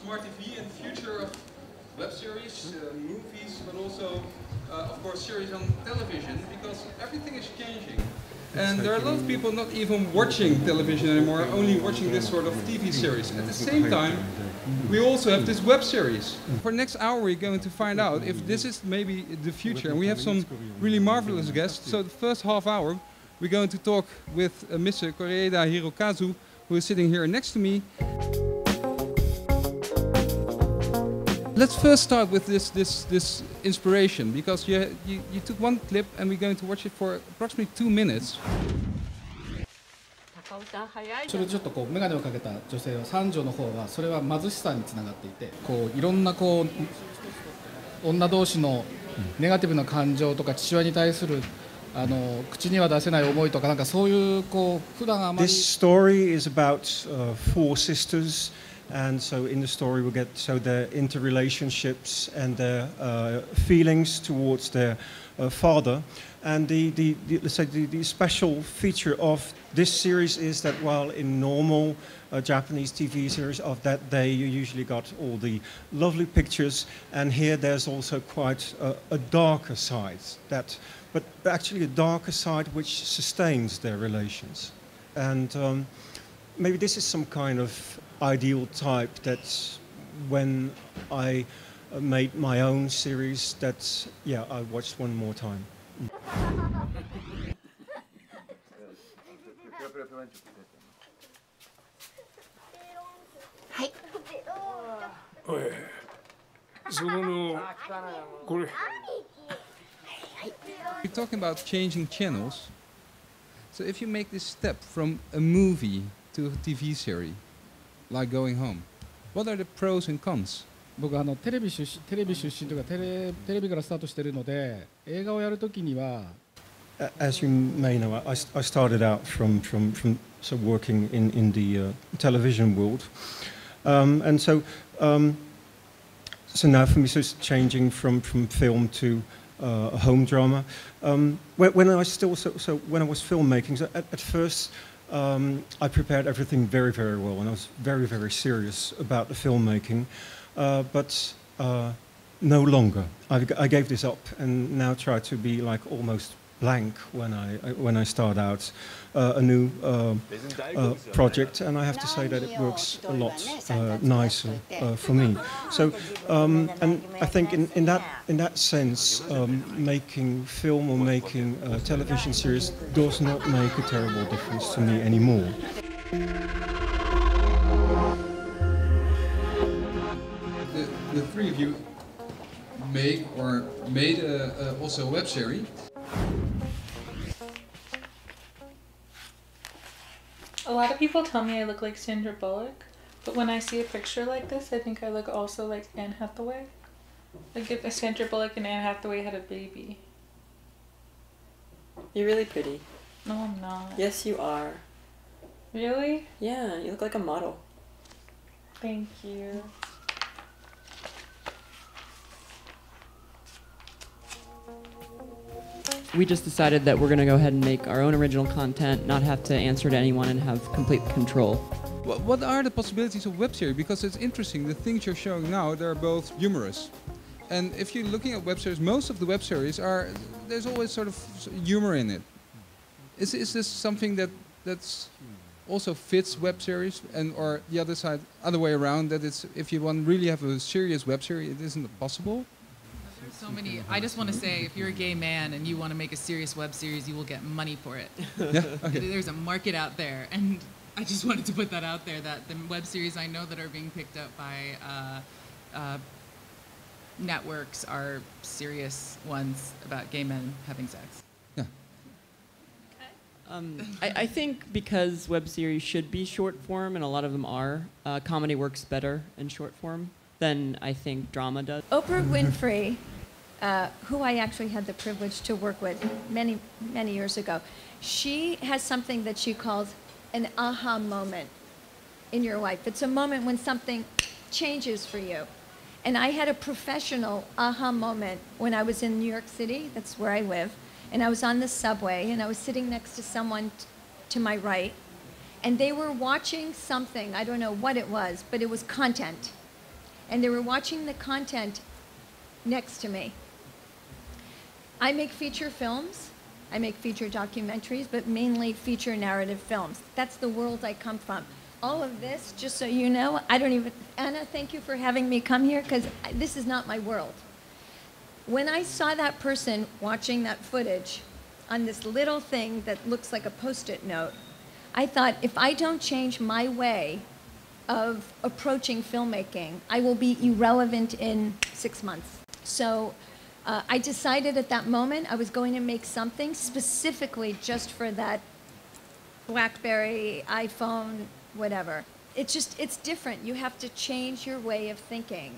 smart TV and the future of web series, movies, but also, of course, series on television, because everything is changing. And there are a lot of people not even watching television anymore, only watching this sort of TV series. At the same time, we also have this web series. For next hour, we're going to find out if this is maybe the future. And we have some really marvelous guests. So the first half hour, we're going to talk with Mr. Kore-eda Hirokazu, who is sitting here next to me. Let's first start with this inspiration, because you took one clip and we're going to watch it for approximately 2 minutes. それちょっとこう眼鏡をかけた女性は三女の方はそれは貧しさにつながっていて、こういろんなこう女同士のネガティブな感情とか父親に対する口には出せない思いとかなんかそういうこう普段あまり This story is about four sisters. And so in the story we'll get their interrelationships and their feelings towards their father. And let's say the special feature of this series is that while in normal Japanese TV series of that day you usually got all the lovely pictures, and here there's also quite a darker side, but actually a darker side which sustains their relations. And maybe this is some kind of ideal type that when I made my own series that I watched one more time. We're talking about changing channels. So if you make this step from a movie to a TV series, like going home, what are the pros and cons? 僕テレビ出身というかテレビからスタートしているので映画をやるときには As you may know, I started out from working in the television world, and so now for me, so it's changing from film to a home drama. When I was filmmaking, so at first. I prepared everything very, very well, and I was very, very serious about the filmmaking, but no longer. I gave this up and now try to be like almost blank when I start out a new project, and I have to say that it works a lot nicer for me. So, and I think in that sense, making film or making a television series does not make a terrible difference to me anymore. The three of you made also a web series. A lot of people tell me I look like Sandra Bullock, but when I see a picture like this, I think I look also like Anne Hathaway. Like if Sandra Bullock and Anne Hathaway had a baby. You're really pretty. No, I'm not. Yes, you are. Really? Yeah, you look like a model. Thank you. We just decided that we're going to go ahead and make our own original content, not have to answer to anyone, and have complete control. What are the possibilities of web series? Because it's interesting, the things you're showing now, they're both humorous. And if you're looking at web series, most of the web series there's always sort of humor in it. Is this something that's also fits web series, or the other way around, that it's if you want really have a serious web series, it isn't possible? There's so many. I just want to say, if you're a gay man and you want to make a serious web series, you will get money for it. Yeah, okay. There's a market out there, and I just wanted to put that out there, that the web series I know that are being picked up by networks are serious ones about gay men having sex. Yeah. I think because web series should be short form, and a lot of them are, comedy works better in short form than I think drama does. Oprah Winfrey, who I actually had the privilege to work with many, many years ago, she has something that she calls an aha moment in your life. It's a moment when something changes for you. And I had a professional aha moment when I was in New York City, that's where I live, and I was on the subway, and I was sitting next to someone to my right, and they were watching something, I don't know what it was, but it was content. and they were watching the content next to me. I make feature films, I make feature documentaries, but mainly feature narrative films. That's the world I come from. All of this, just so you know, Anna, thank you for having me come here, because this is not my world. When I saw that person watching that footage on this little thing that looks like a Post-it note, I thought, if I don't change my way of approaching filmmaking, I will be irrelevant in 6 months. So I decided at that moment I was going to make something specifically just for that BlackBerry, iPhone, whatever. It's different. You have to change your way of thinking.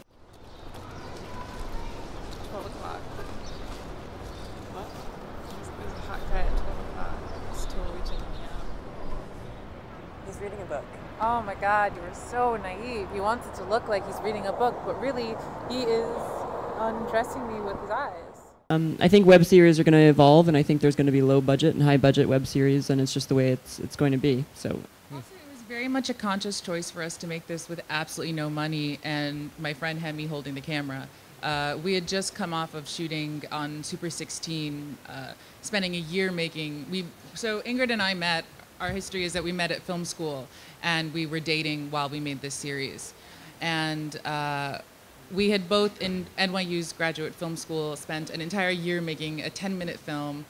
12 o'clock. What? There's a hot guy at 12 o'clock. He's totally checking me out. He's reading a book. Oh my God, you were so naive. He wants it to look like he's reading a book, but really, he is undressing me with his eyes. I think web series are going to evolve, and I think there's going to be low budget and high budget web series, and it's just the way it's going to be. So. Also, it was very much a conscious choice for us to make this with absolutely no money, and my friend had me holding the camera. We had just come off of shooting on Super 16, spending a year making. So Ingrid and I met. Our history is that we met at film school, and we were dating while we made this series. And we had both, in NYU's graduate film school, spent an entire year making a 10-minute film.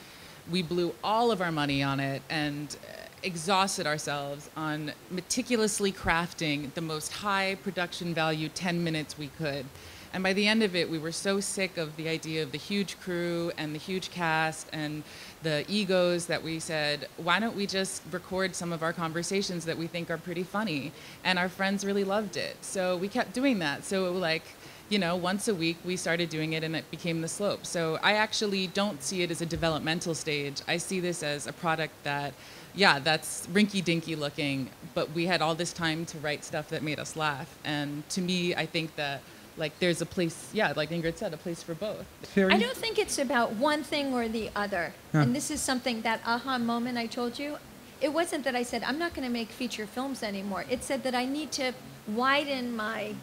We blew all of our money on it and exhausted ourselves on meticulously crafting the most high production value 10 minutes we could. And by the end of it, we were so sick of the idea of the huge crew and the huge cast and the egos that we said, why don't we just record some of our conversations that we think are pretty funny? And our friends really loved it. So we kept doing that. So like, you know, once a week we started doing it, and it became The Slope. So I actually don't see it as a developmental stage. I see this as a product that, yeah, that's rinky-dinky looking, but we had all this time to write stuff that made us laugh. And to me, I think that like there's a place, yeah, like Ingrid said, a place for both. I don't think it's about one thing or the other. Yeah. And this is something, that aha moment I told you, it wasn't that I said, I'm not going to make feature films anymore. It said that I need to widen my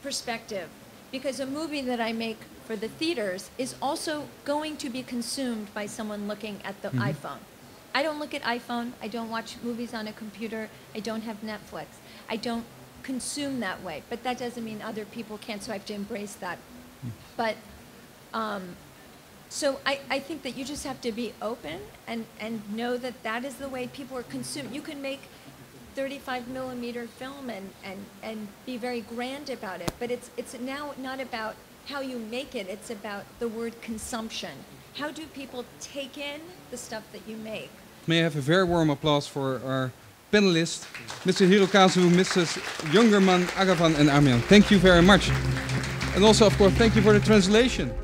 perspective, because a movie that I make for the theaters is also going to be consumed by someone looking at the iPhone. I don't look at iPhone. I don't watch movies on a computer. I don't have Netflix. I don't consume that way, but that doesn't mean other people can't, so I have to embrace that. But so I think that you just have to be open and know that that is the way people are consumed. You can make 35mm film and be very grand about it, but it's now not about how you make it, it's about the word consumption. How do people take in the stuff that you make? May I have a very warm applause for our panelists, Mr. Hirokazu, Mrs. Jungerman, Agavan and Armian. Thank you very much. And also, of course, thank you for the translation.